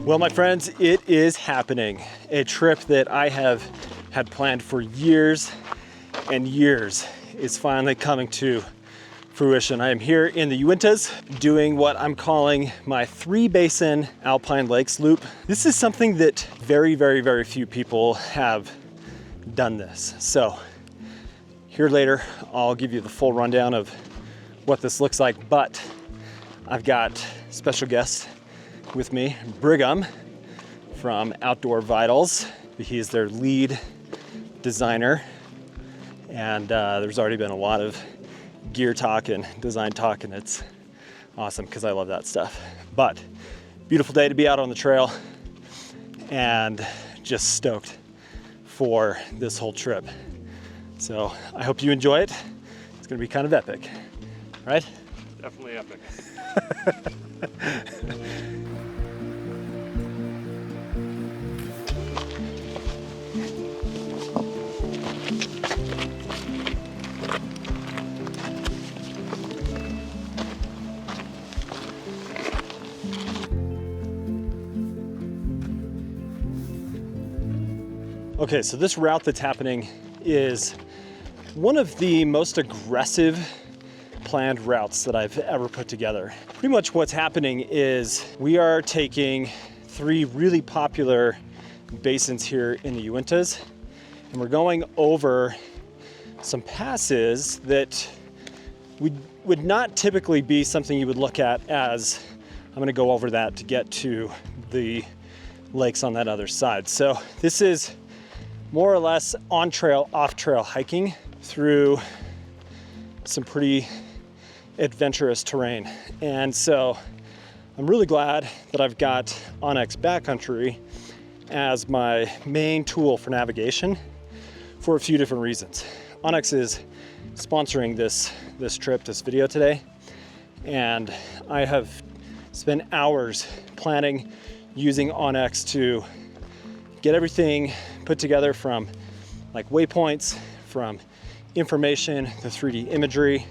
Well, my friends, it is happening. A trip that I have had planned for years and years is finally coming to fruition. I am here in the Uintas doing what I'm calling my 3-basin alpine lakes loop. This is something that very few people have done this. So here later, I'll give you the full rundown of what this looks like, but I've got special guests with me, Brigham from Outdoor Vitals. He's their lead designer, and there's already been a lot of gear talk and design talk, and it's awesome because I love that stuff. But beautiful day to be out on the trail and just stoked for this whole trip. So I hope you enjoy it. It's gonna be kind of epic, right? Definitely epic. Okay, so this route that's happening is one of the most aggressive planned routes that I've ever put together. Pretty much what's happening is we are taking 3 really popular basins here in the Uintas, and we're going over some passes that would not typically be something you would look at as, I'm gonna go over that to get to the lakes on that other side. So this is more or less on trail, off trail hiking through some pretty adventurous terrain. And so I'm really glad that I've got Onyx Backcountry as my main tool for navigation for a few different reasons. Onyx is sponsoring this trip, this video today, and I have spent hours planning using Onyx to get everything put together, from like waypoints, from information, the 3D imagery,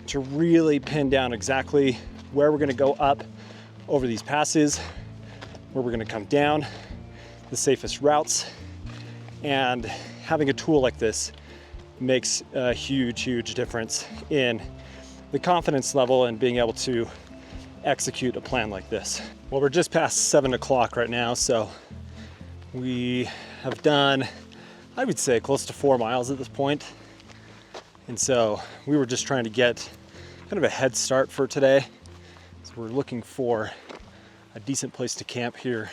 to really pin down exactly where we're gonna go up over these passes, where we're gonna come down, the safest routes. And having a tool like this makes a huge difference in the confidence level and being able to execute a plan like this. Well, we're just past 7 o'clock right now, so we have done, I would say, close to 4 miles at this point. And so we were just trying to get kind of a head start for today. So we're looking for a decent place to camp here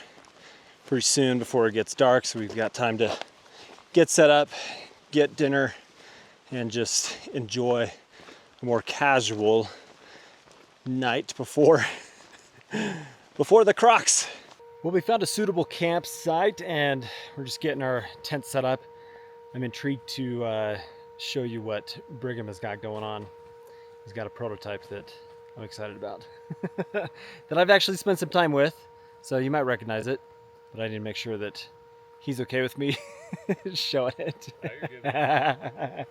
pretty soon before it gets dark, so we've got time to get set up, get dinner, and just enjoy a more casual night before the Crocs. Well, we found a suitable campsite and we're just getting our tent set up. I'm intrigued to show you what Brigham has got going on. He's got a prototype that I'm excited about that I've actually spent some time with, so you might recognize it, but I need to make sure that he's okay with me showing it. No, you're good.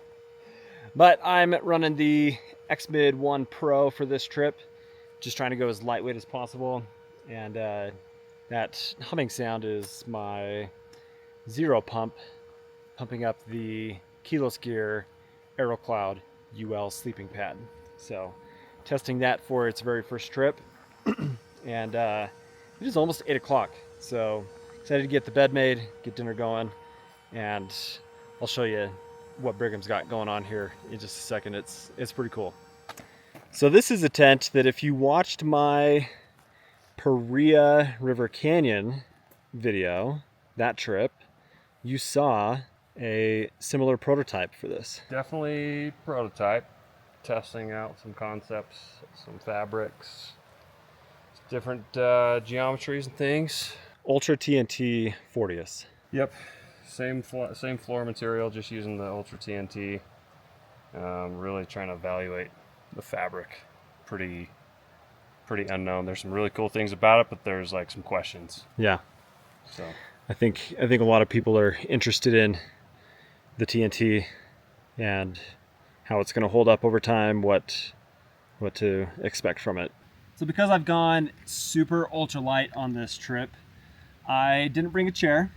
But I'm running the X-Mid 1 Pro for this trip, just trying to go as lightweight as possible, and that humming sound is my zero pump, pumping up the keyless gear AeroCloud UL sleeping pad. So testing that for its very first trip. And it is almost 8 o'clock. So excited to get the bed made, get dinner going, and I'll show you what Brigham's got going on here in just a second. It's pretty cool. So this is a tent that, if you watched my Paria River Canyon video, that trip, you saw a similar prototype for this. Definitely prototype. Testing out some concepts, some fabrics, different geometries and things. Ultra TNT 40th. Yep, same floor material, just using the Ultra TNT. Really trying to evaluate the fabric. Pretty unknown. There's some really cool things about it, but there's like some questions. Yeah. So I think a lot of people are interested in the TNT and how it's going to hold up over time, what to expect from it. So because I've gone super ultralight on this trip, I didn't bring a chair,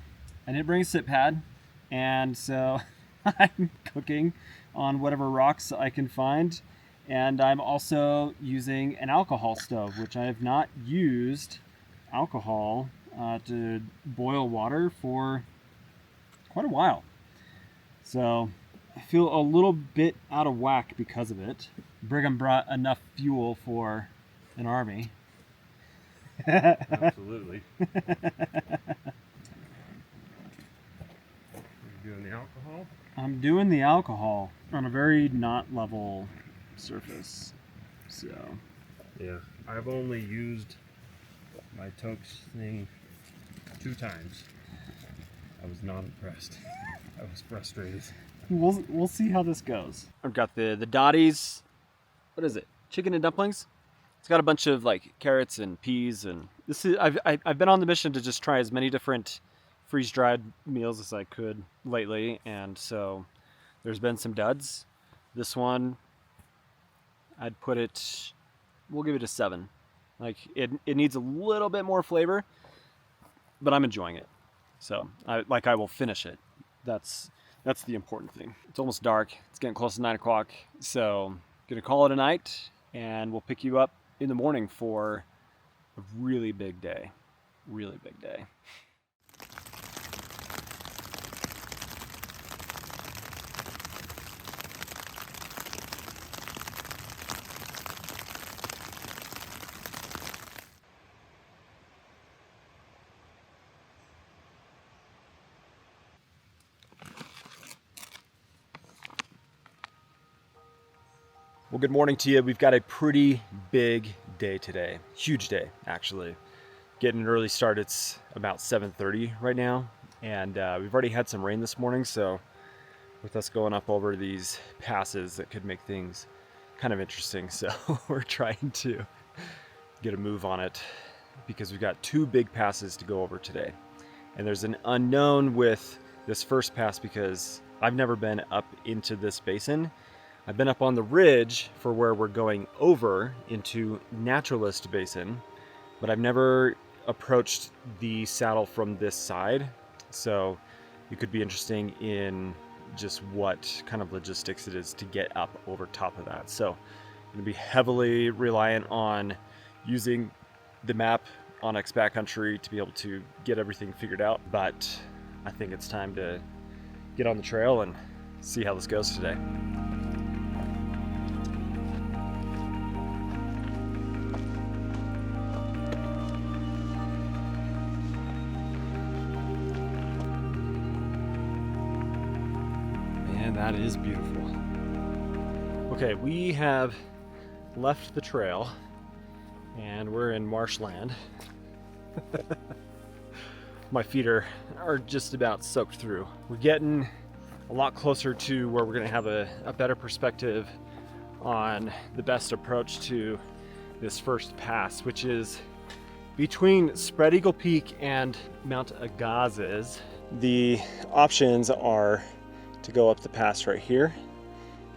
I didn't bring a sit pad, and so I'm cooking on whatever rocks I can find. And I'm also using an alcohol stove, which I have not used alcohol to boil water for quite a while. So I feel a little bit out of whack because of it. Brigham brought enough fuel for an army. Absolutely. You're doing the alcohol? I'm doing the alcohol on a very not level surface. So yeah, I've only used my Tokes thing 2 times. I was not impressed. I was frustrated. we'll see how this goes. I've got the Dottie's, what is it? Chicken and dumplings. It's got a bunch of like carrots and peas, and this is I've been on the mission to just try as many different freeze-dried meals as I could lately, and so there's been some duds. This one, I'd put it, we'll give it a 7. Like it needs a little bit more flavor, but I'm enjoying it. So I will finish it. That's the important thing. It's almost dark. It's getting close to 9 o'clock. So gonna call it a night, and we'll pick you up in the morning for a really big day. Really big day. Well, good morning to you. We've got a pretty big day today. Huge day, actually. Getting an early start. It's about 7:30 right now, and we've already had some rain this morning, so with us going up over these passes, that could make things kind of interesting. So we're trying to get a move on it because we've got 2 big passes to go over today. And there's an unknown with this first pass because I've never been up into this basin. I've been up on the ridge for where we're going over into Naturalist Basin, but I've never approached the saddle from this side. So it could be interesting in just what kind of logistics it is to get up over top of that. So I'm going to be heavily reliant on using the map on Backcountry to be able to get everything figured out. But I think it's time to get on the trail and see how this goes today. That is beautiful. Okay, we have left the trail and we're in marshland. My feet are just about soaked through. We're getting a lot closer to where we're going to have a better perspective on the best approach to this first pass, which is between Spread Eagle Peak and Mount Agassiz. The options are to go up the pass right here.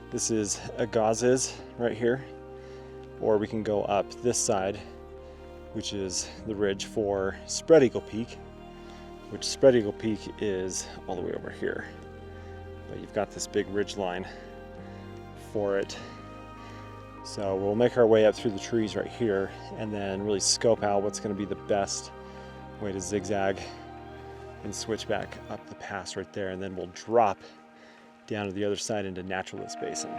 This is Agassiz right here, or we can go up this side, which is the ridge for Spread Eagle Peak, which Spread Eagle Peak is all the way over here. But you've got this big ridge line for it. So we'll make our way up through the trees right here and then really scope out what's going to be the best way to zigzag and switch back up the pass right there, and then we'll drop down to the other side into Naturalist Basin.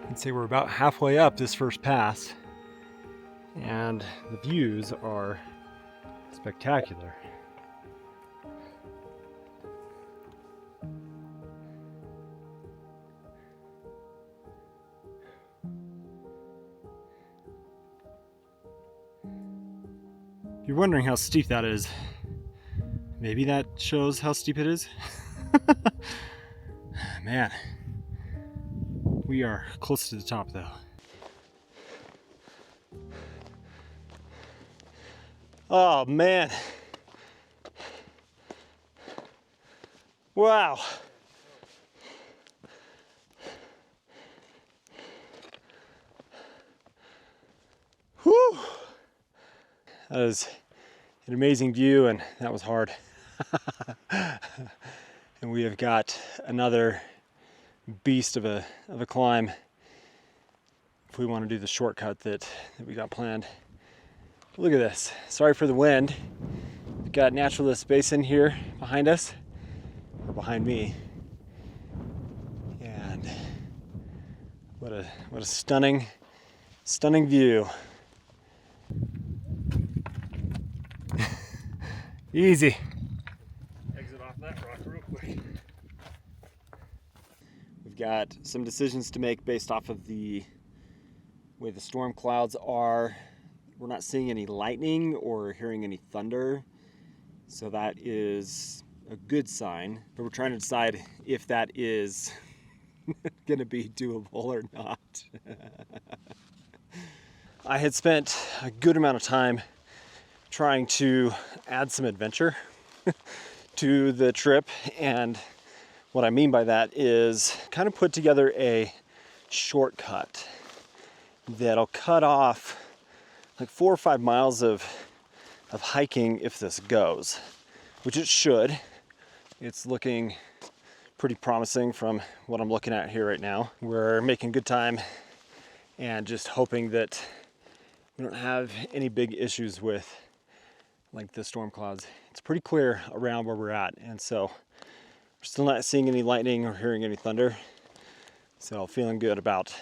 I'd say we're about halfway up this first pass, and the views are spectacular. If you're wondering how steep that is, maybe that shows how steep it is. Man, We are close to the top though. Oh man. Wow. Whew. That was an amazing view, and that was hard. And we have got another beast of a climb if we want to do the shortcut that we got planned. Look at this. Sorry for the wind. We've got Naturalist Basin here behind us, or behind me. And what a stunning view. Easy. Exit off that rock real quick. We've got some decisions to make based off of the way the storm clouds are. We're not seeing any lightning or hearing any thunder, so that is a good sign. But we're trying to decide if that is going to be doable or not. I had spent a good amount of time trying to add some adventure to the trip, and what I mean by that is kind of put together a shortcut that'll cut off like 4 or 5 miles of hiking if this goes, which it should. It's looking pretty promising from what I'm looking at here right now. We're making good time and just hoping that we don't have any big issues with like the storm clouds. It's pretty clear around where we're at, and so we're still not seeing any lightning or hearing any thunder. So feeling good about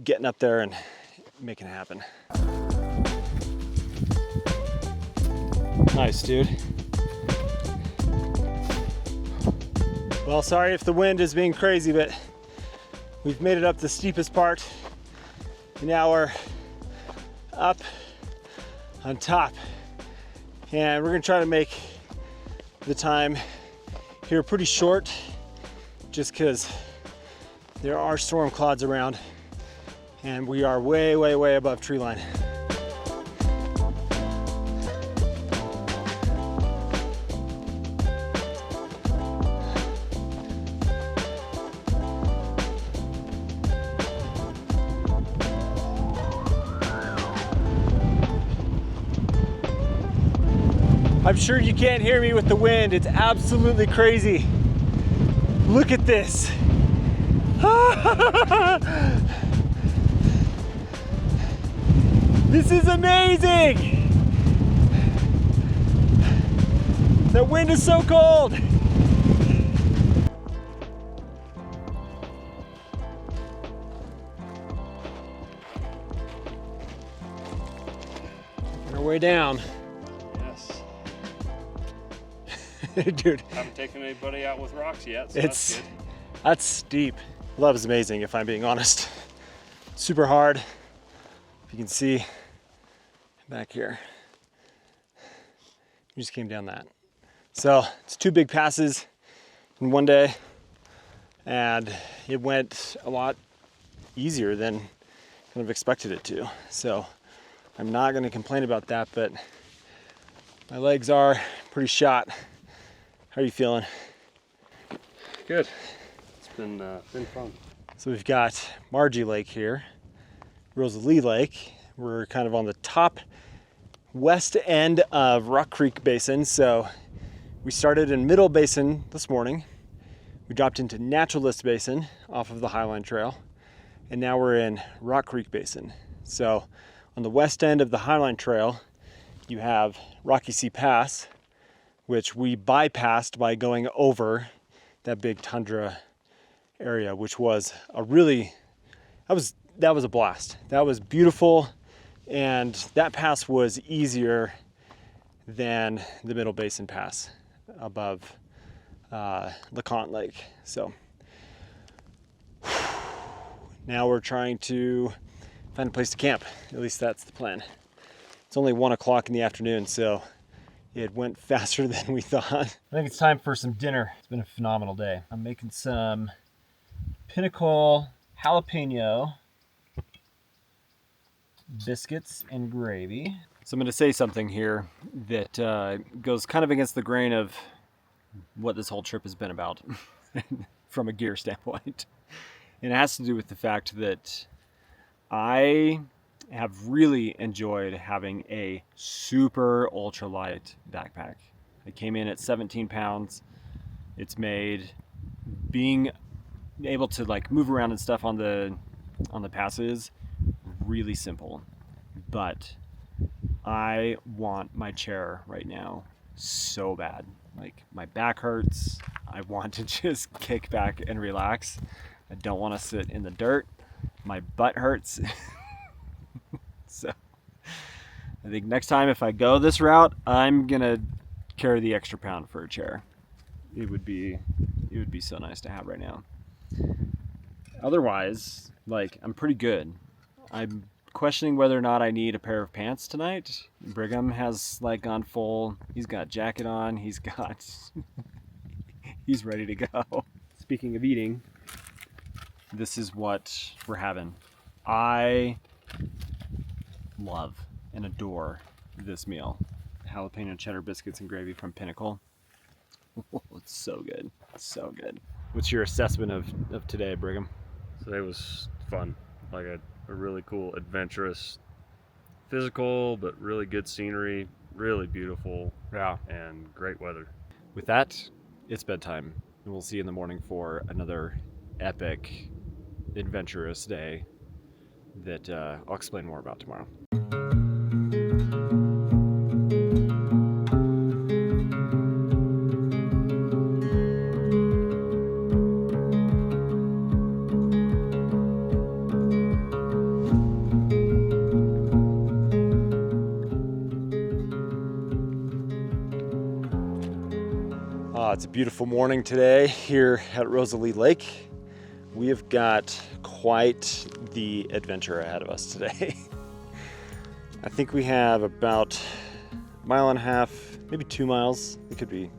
getting up there and making it happen. Nice, dude. Well, sorry if the wind is being crazy, but we've made it up the steepest part, and now we're up on top. And we're gonna try to make the time here pretty short, just because there are storm clouds around and we are way, way, way above tree line. I'm sure you can't hear me with the wind. It's absolutely crazy. Look at this. This is amazing. The wind is so cold. On our way down. Dude, Haven't taken anybody out with rocks yet, so that's good. That's steep. Well, that was amazing, if I'm being honest. Super hard. If you can see back here, we just came down that. So it's 2 big passes in one day, and it went a lot easier than kind of expected it to. So I'm not going to complain about that, but my legs are pretty shot. How are you feeling? Good. It's been fun. So we've got Margie Lake here, Rosalie Lake. We're kind of on the top west end of Rock Creek Basin. So we started in Middle Basin this morning. We dropped into Naturalist Basin off of the Highline Trail, and now we're in Rock Creek Basin. So on the west end of the Highline Trail, you have Rocky Sea Pass, which we bypassed by going over that big tundra area, which was a really, that was a blast. That was beautiful, and that pass was easier than the Middle Basin Pass above LeConte Lake. So now we're trying to find a place to camp. At least that's the plan. It's only 1 o'clock in the afternoon, so it went faster than we thought. I think it's time for some dinner. It's been a phenomenal day. I'm making some Pinnacle jalapeno biscuits and gravy. So I'm going to say something here that goes kind of against the grain of what this whole trip has been about from a gear standpoint. And it has to do with the fact that I have really enjoyed having a super ultralight backpack. It came in at 17 pounds. It's made being able to like move around and stuff on the passes really simple. But I want my chair right now so bad. Like my back hurts. I want to just kick back and relax. I don't want to sit in the dirt. My butt hurts. So I think next time if I go this route, I'm gonna carry the extra pound for a chair. It would be so nice to have right now. Otherwise, like, I'm pretty good. I'm questioning whether or not I need a pair of pants tonight. Brigham has like gone full. He's got jacket on. He's ready to go. Speaking of eating, this is what we're having. I love and adore this meal. Jalapeno cheddar biscuits and gravy from Pinnacle. Oh, it's so good. It's so good. What's your assessment of today, Brigham? Today was fun. Like a really cool, adventurous, physical, but really good scenery, really beautiful, Yeah. and great weather. With that, it's bedtime. And we'll see you in the morning for another epic, adventurous day that I'll explain more about tomorrow. It's a beautiful morning today here at Rosalie Lake. We have got quite the adventure ahead of us today. I think we have about a mile and a half, maybe 2 miles. It could be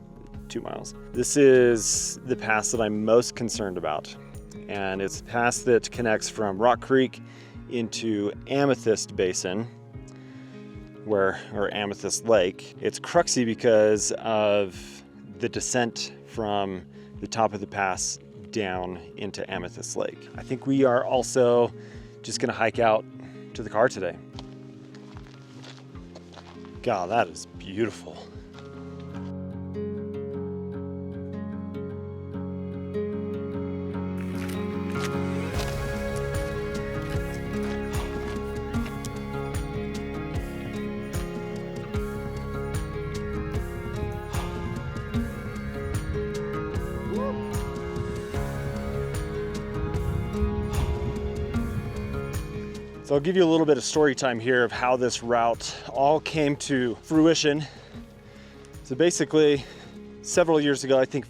2 miles. This is the pass that I'm most concerned about. And it's a pass that connects from Rock Creek into Amethyst Basin, or Amethyst Lake. It's cruxy because of the descent from the top of the pass down into Amethyst Lake. I think we are also just gonna hike out to the car today. God, that is beautiful. So I'll give you a little bit of story time here of how this route all came to fruition. So basically, several years ago, I think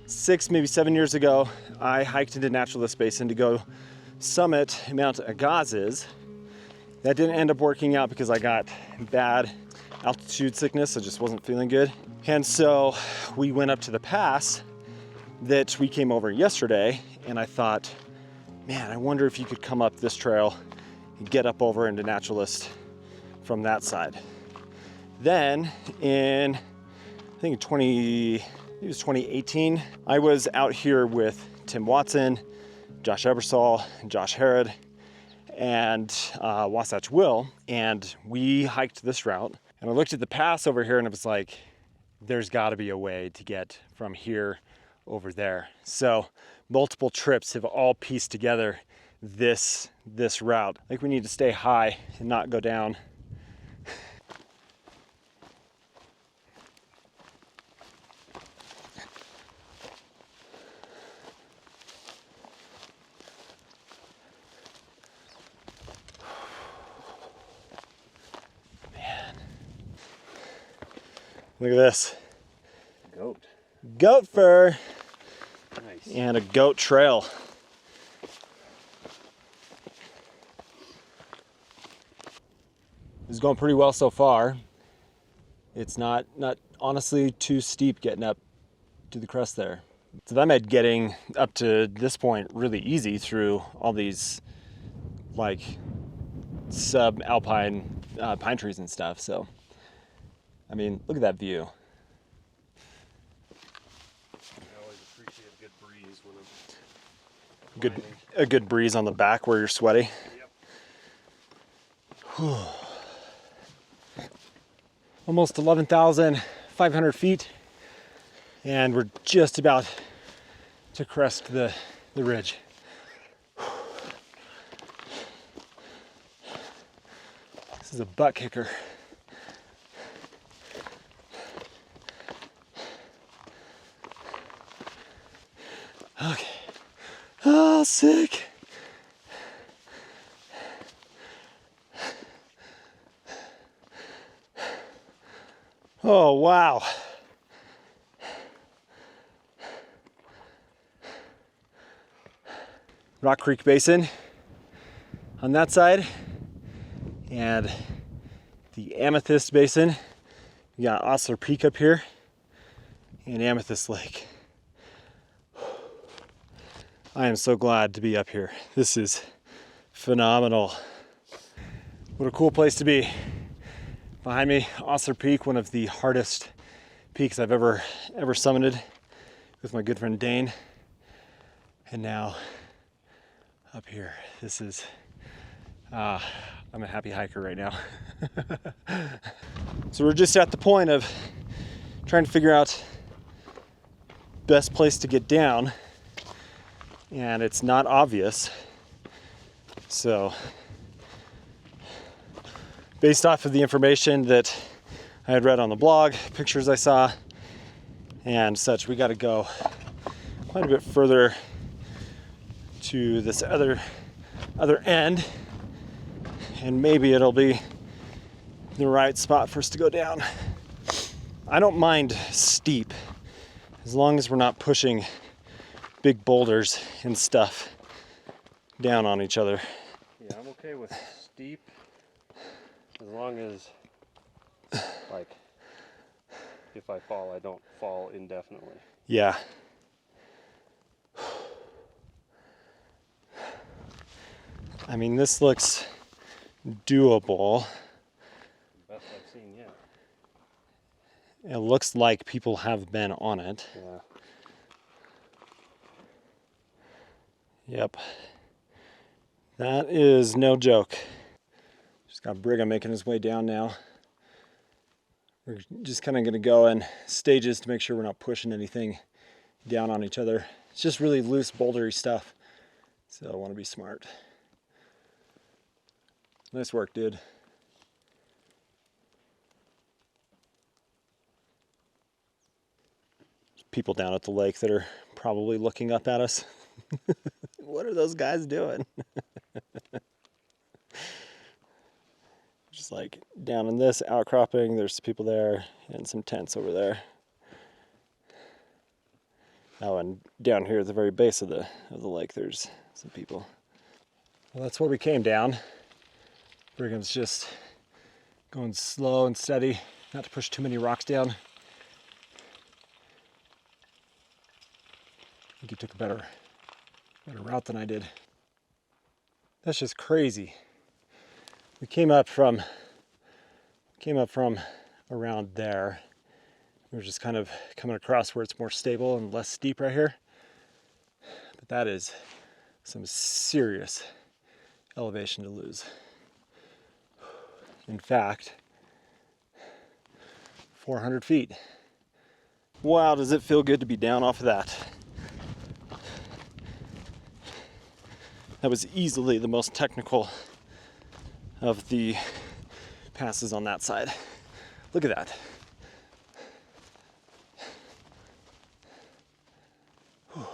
6, maybe 7 years ago, I hiked into Naturalist Basin to go summit Mount Agassiz. That didn't end up working out because I got bad altitude sickness. I just wasn't feeling good. And so we went up to the pass that we came over yesterday, and I thought, man, I wonder if you could come up this trail get up over into Naturalist from that side. Then in, I think it was 2018, I was out here with Tim Watson, Josh Ebersol, Josh Harrod, and Wasatch Will, and we hiked this route. And I looked at the pass over here and it was like, there's gotta be a way to get from here over there. So multiple trips have all pieced together this route. I think we need to stay high and not go down. Man. Look at this. Goat fur. Nice. And a goat trail. It's going pretty well so far. It's not honestly too steep getting up to the crest there. So that made getting up to this point really easy through all these like sub-alpine pine trees and stuff. So, I mean, look at that view. I always appreciate a good breeze when I'm A good breeze on the back where you're sweaty. Yep. Almost 11,500 feet, and we're just about to crest the ridge. This is a butt kicker. Okay. Oh, sick. Oh, wow. Rock Creek Basin on that side, and the Amethyst Basin. We got Ostler Peak up here and Amethyst Lake. I am so glad to be up here. This is phenomenal. What a cool place to be. Behind me, Ostler Peak, one of the hardest peaks I've ever summited with my good friend Dane. And now up here, this is, I'm a happy hiker right now. So we're just at the point of trying to figure out best place to get down, and it's not obvious. So based off of the information that I had read on the blog, pictures I saw and such, we got to go quite a bit further to this other end, and maybe it'll be the right spot for us to go down. I don't mind steep as long as we're not pushing big boulders and stuff down on each other. Yeah, I'm okay with steep as long as, like, if I fall, I don't fall indefinitely. Yeah. I mean, this looks doable. Best I've seen yet. It looks like people have been on it. Yeah. Yep. That is no joke. Just got Brigham making his way down now. We're just kind of going to go in stages to make sure we're not pushing anything down on each other. It's just really loose, bouldery stuff. So I want to be smart. Nice work, dude. There's people down at the lake that are probably looking up at us. What are those guys doing? Just like down in this outcropping, there's people there and some tents over there. Oh, and down here at the very base of the lake, there's some people. Well, that's where we came down. Brigham's just going slow and steady, not to push too many rocks down. I think he took a better route than I did. That's just crazy. We came up from around there. We're just kind of coming across where it's more stable and less steep right here. But that is some serious elevation to lose. In fact, 400 feet. Wow, does it feel good to be down off of that. That was easily the most technical of the passes on that side. Look at that. Whew.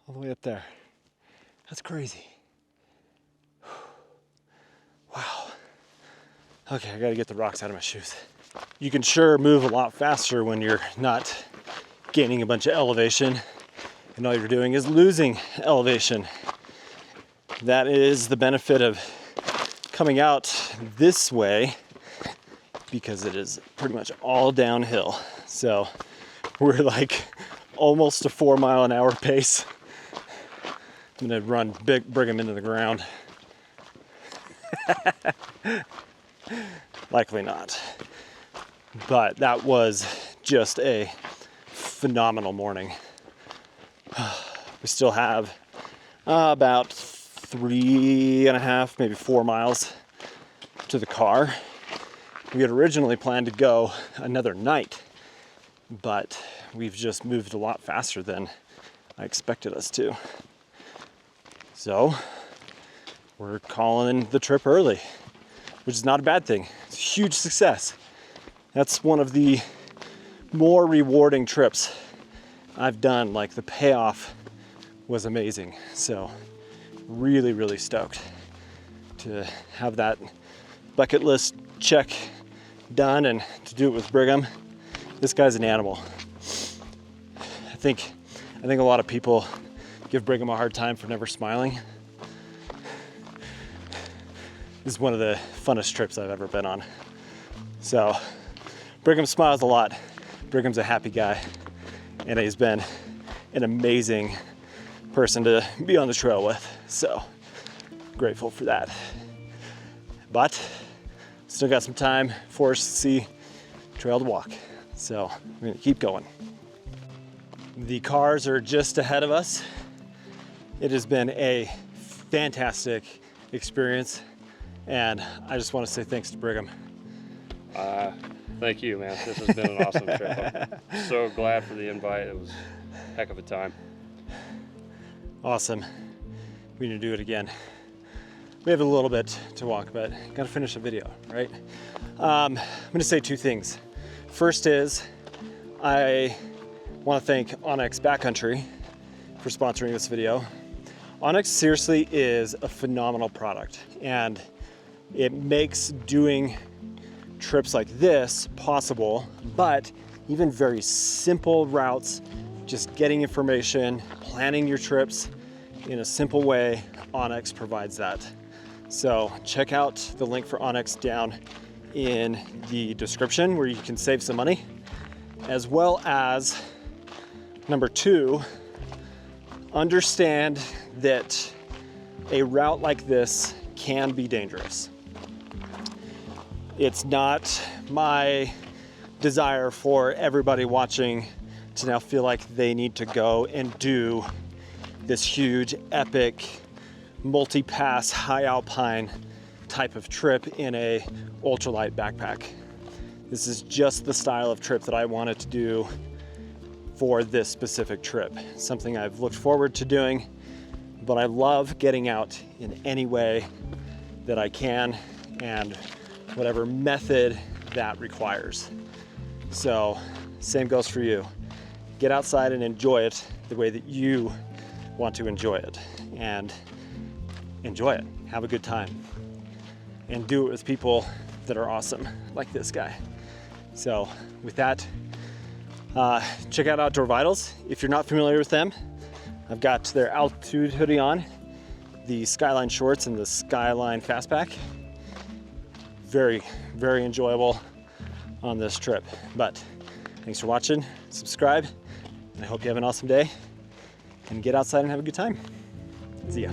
All the way up there. That's crazy. Wow. Okay, I gotta get the rocks out of my shoes. You can sure move a lot faster when you're not gaining a bunch of elevation and all you're doing is losing elevation. That is the benefit of coming out this way, because it is pretty much all downhill. So we're like almost a 4-mile-an-hour pace. I'm gonna run Brigham into the ground. Likely not. But that was just a phenomenal morning. We still have about 3.5, maybe 4 miles to the car. We had originally planned to go another night, but we've just moved a lot faster than I expected us to. So we're calling the trip early, which is not a bad thing. It's a huge success. That's one of the more rewarding trips I've done. Like, the payoff was amazing. So really, really stoked to have that bucket list check done and to do it with Brigham. This guy's an animal. I think a lot of people give Brigham a hard time for never smiling. This is one of the funnest trips I've ever been on. So Brigham smiles a lot. Brigham's a happy guy, and he's been an amazing person to be on the trail with. So grateful for that. But still got some time for us to see trail to walk. So we're gonna keep going. The cars are just ahead of us. It has been a fantastic experience, and I just want to say thanks to Brigham. Thank you, man. This has been an awesome trip. I'm so glad for the invite. It was a heck of a time. Awesome. We need to do it again. We have a little bit to walk, but gotta finish the video, right? I'm gonna say 2 things. First is, I want to thank Onyx Backcountry for sponsoring this video. Onyx seriously is a phenomenal product, and it makes doing trips like this possible, but even very simple routes, just getting information, planning your trips in a simple way, Onyx provides that. So check out the link for Onyx down in the description where you can save some money, as well as number 2, understand that a route like this can be dangerous. It's not my desire for everybody watching to now feel like they need to go and do this huge, epic, multi-pass, high alpine type of trip in a ultralight backpack. This is just the style of trip that I wanted to do for this specific trip. Something I've looked forward to doing, but I love getting out in any way that I can and whatever method that requires. So same goes for you. Get outside and enjoy it the way that you want to enjoy it, and enjoy it. Have a good time and do it with people that are awesome, like this guy. So with that, check out Outdoor Vitals. If you're not familiar with them, I've got their altitude hoodie on, the Skyline shorts, and the Skyline Fastpack. Very, very enjoyable on this trip. But thanks for watching, subscribe, and I hope you have an awesome day, and get outside and have a good time. See ya.